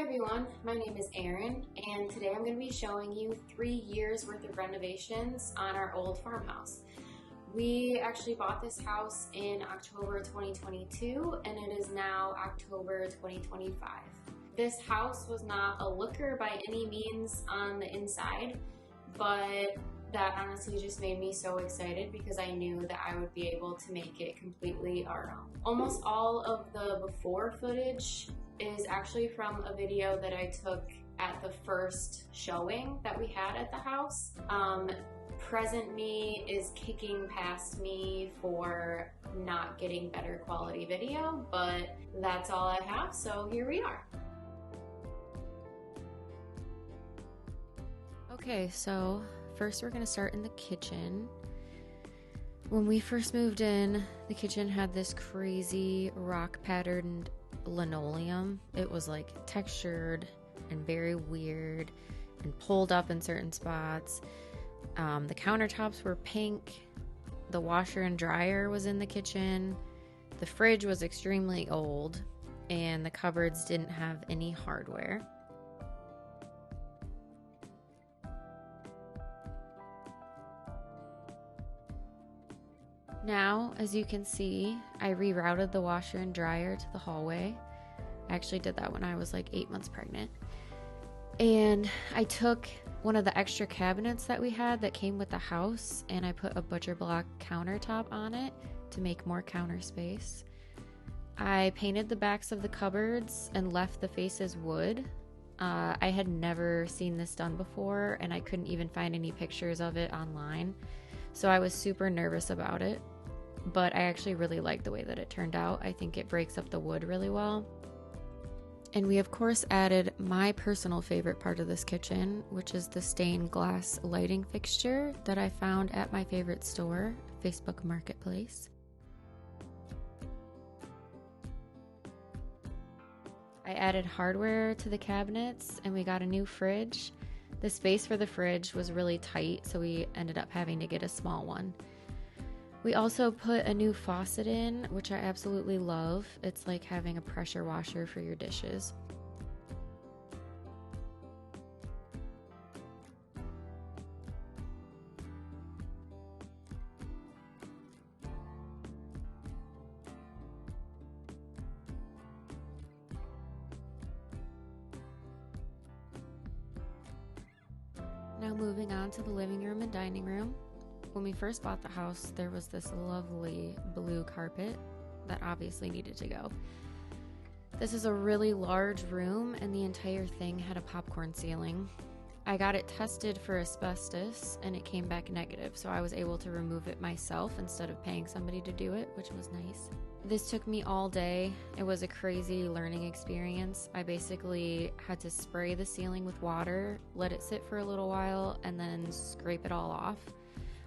everyone, my name is Erin, and today I'm going to be showing you 3 years worth of renovations on our old farmhouse. We actually bought this house in October 2022 and it is now October 2025. This house was not a looker by any means on the inside, but that honestly just made me so excited because I knew that I would be able to make it completely our own. Almost all of the before footage is actually from a video that I took at the first showing that we had at the house. Present me is kicking past me for not getting better quality video, but that's all I have, so here we are. Okay, so first we're gonna start in the kitchen. When we first moved in, the kitchen had this crazy rock patterned linoleum. It was like textured and very weird and pulled up in certain spots. The countertops were pink. The washer and dryer was in the kitchen. The fridge was extremely old and the cupboards didn't have any hardware. Now, as you can see, I rerouted the washer and dryer to the hallway. I actually did that when I was like 8 months pregnant. And I took one of the extra cabinets that we had that came with the house and I put a butcher block countertop on it to make more counter space. I painted the backs of the cupboards and left the faces wood. I had never seen this done before and I couldn't even find any pictures of it online. So I was super nervous about it, but I actually really like the way that it turned out. I think it breaks up the wood really well. And we of course added my personal favorite part of this kitchen, which is the stained glass lighting fixture that I found at my favorite store, Facebook Marketplace. I added hardware to the cabinets and we got a new fridge. The space for the fridge was really tight, so we ended up having to get a small one. We also put a new faucet in, which I absolutely love. It's like having a pressure washer for your dishes. Now moving on to the living room and dining room. When we first bought the house, there was this lovely blue carpet that obviously needed to go. This is a really large room and the entire thing had a popcorn ceiling. I got it tested for asbestos and it came back negative, so I was able to remove it myself instead of paying somebody to do it, which was nice. This took me all day. It was a crazy learning experience. I basically had to spray the ceiling with water, let it sit for a little while, and then scrape it all off.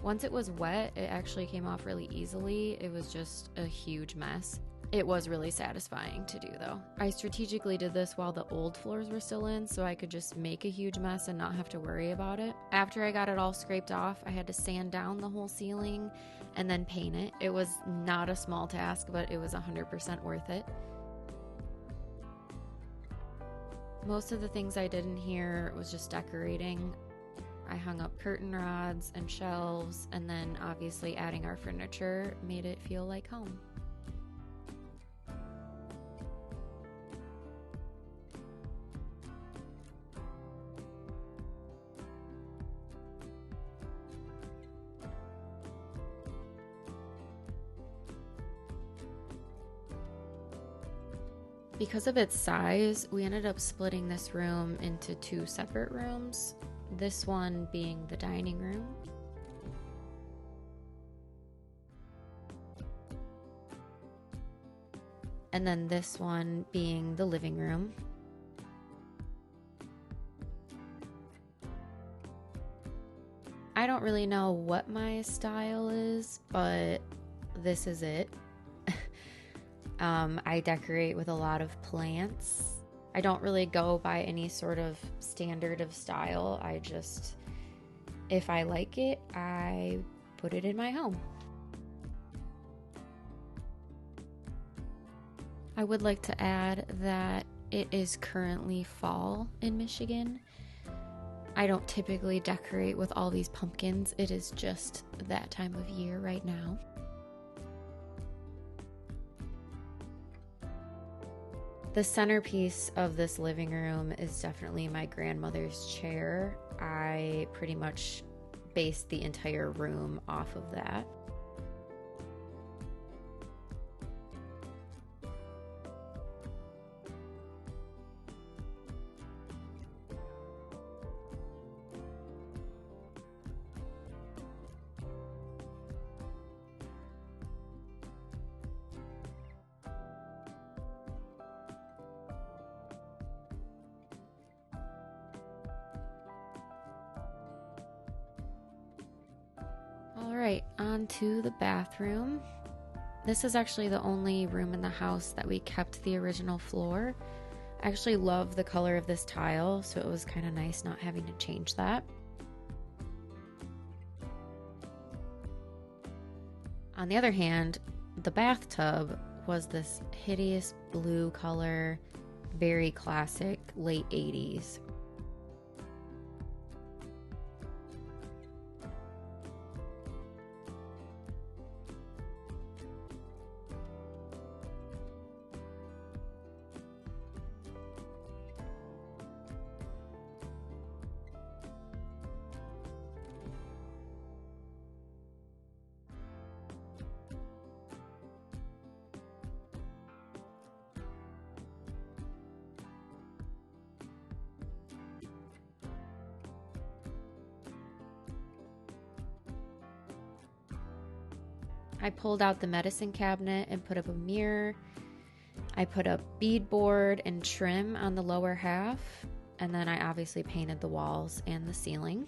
Once it was wet, it actually came off really easily. It was just a huge mess. It was really satisfying to do though. I strategically did this while the old floors were still in so I could just make a huge mess and not have to worry about it. After I got it all scraped off, I had to sand down the whole ceiling and then paint it. It was not a small task, but it was 100% worth it. Most of the things I did in here was just decorating. I hung up curtain rods and shelves, and then obviously adding our furniture made it feel like home. Because of its size, we ended up splitting this room into 2 separate rooms. This one being the dining room. And then this one being the living room. I don't really know what my style is, but this is it. I decorate with a lot of plants. I don't really go by any sort of standard of style. I just, if I like it, I put it in my home. I would like to add that It is currently fall in Michigan. I don't typically decorate with all these pumpkins. It is just that time of year right now. The centerpiece of this living room is definitely my grandmother's chair. I pretty much based the entire room off of that. All right, on to the bathroom. This is actually the only room in the house that we kept the original floor. I actually love the color of this tile, so it was kind of nice not having to change that. On the other hand, the bathtub was this hideous blue color, very classic late 80s. I pulled out the medicine cabinet and put up a mirror. I put up beadboard and trim on the lower half, and then I obviously painted the walls and the ceiling.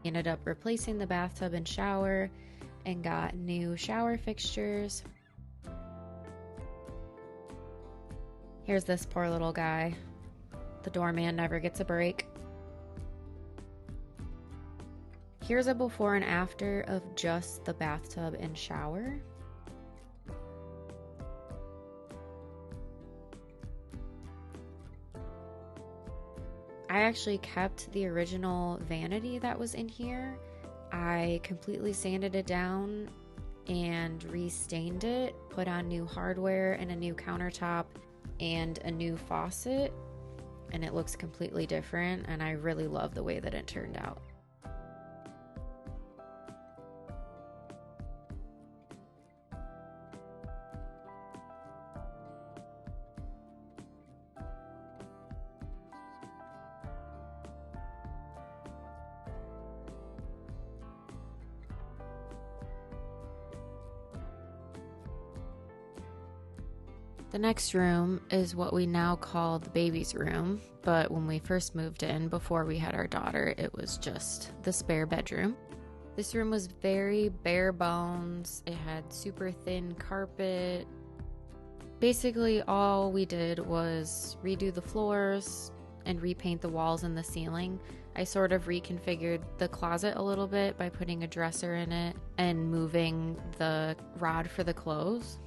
Ended up replacing the bathtub and shower and got new shower fixtures. Here's this poor little guy. The doorman never gets a break. Here's a before and after of just the bathtub and shower. I actually kept the original vanity that was in here. I completely sanded it down and re-stained it, put on new hardware and a new countertop and a new faucet, and it looks completely different, and I really love the way that it turned out. The next room is what we now call the baby's room, but when we first moved in, before we had our daughter, it was just the spare bedroom. This room was very bare bones. It had super thin carpet. Basically, all we did was redo the floors and repaint the walls and the ceiling. I sort of reconfigured the closet a little bit by putting a dresser in it and moving the rod for the clothes.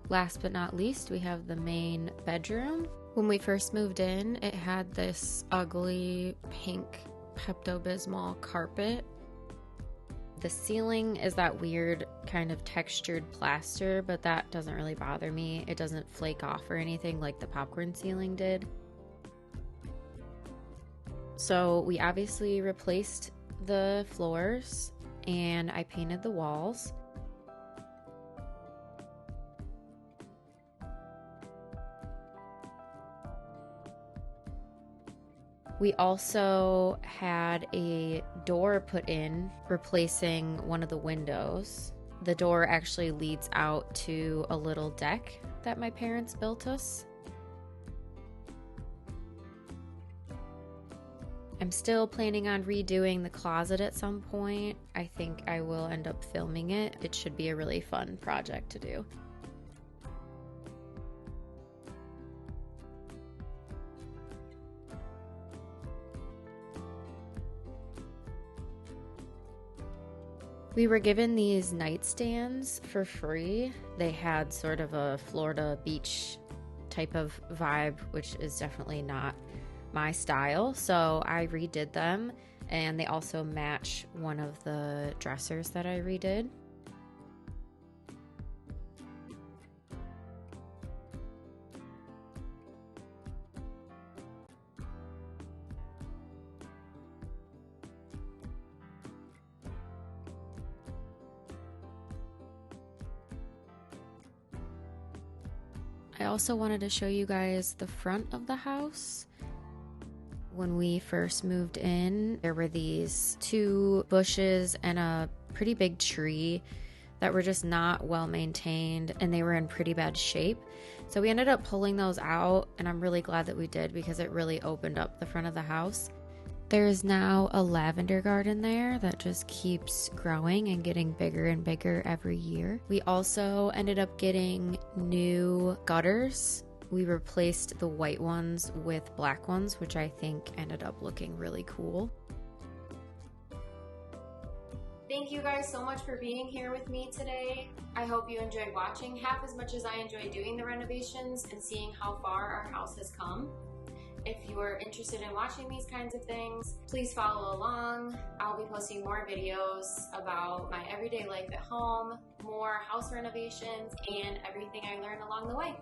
Last but not least, we have the main bedroom. When we first moved in, it had this ugly pink Pepto-Bismol carpet. The ceiling is that weird kind of textured plaster, but that doesn't really bother me. It doesn't flake off or anything like the popcorn ceiling did. So we obviously replaced the floors and I painted the walls. We also had a door put in, replacing one of the windows. The door actually leads out to a little deck that my parents built us. I'm still planning on redoing the closet at some point. I think I will end up filming it. It should be a really fun project to do. We were given these nightstands for free. They had sort of a Florida beach type of vibe, which is definitely not my style. So I redid them, and they also match one of the dressers that I redid. I also wanted to show you guys the front of the house. When we first moved in, there were these 2 bushes and a pretty big tree that were just not well maintained, and they were in pretty bad shape. So we ended up pulling those out, and I'm really glad that we did because it really opened up the front of the house. There's now a lavender garden there that just keeps growing and getting bigger and bigger every year. We also ended up getting new gutters. We replaced the white ones with black ones, which I think ended up looking really cool. Thank you guys so much for being here with me today. I hope you enjoyed watching half as much as I enjoyed doing the renovations and seeing how far our house has come. If you are interested in watching these kinds of things, please follow along. I'll be posting more videos about my everyday life at home, more house renovations, and everything I learned along the way.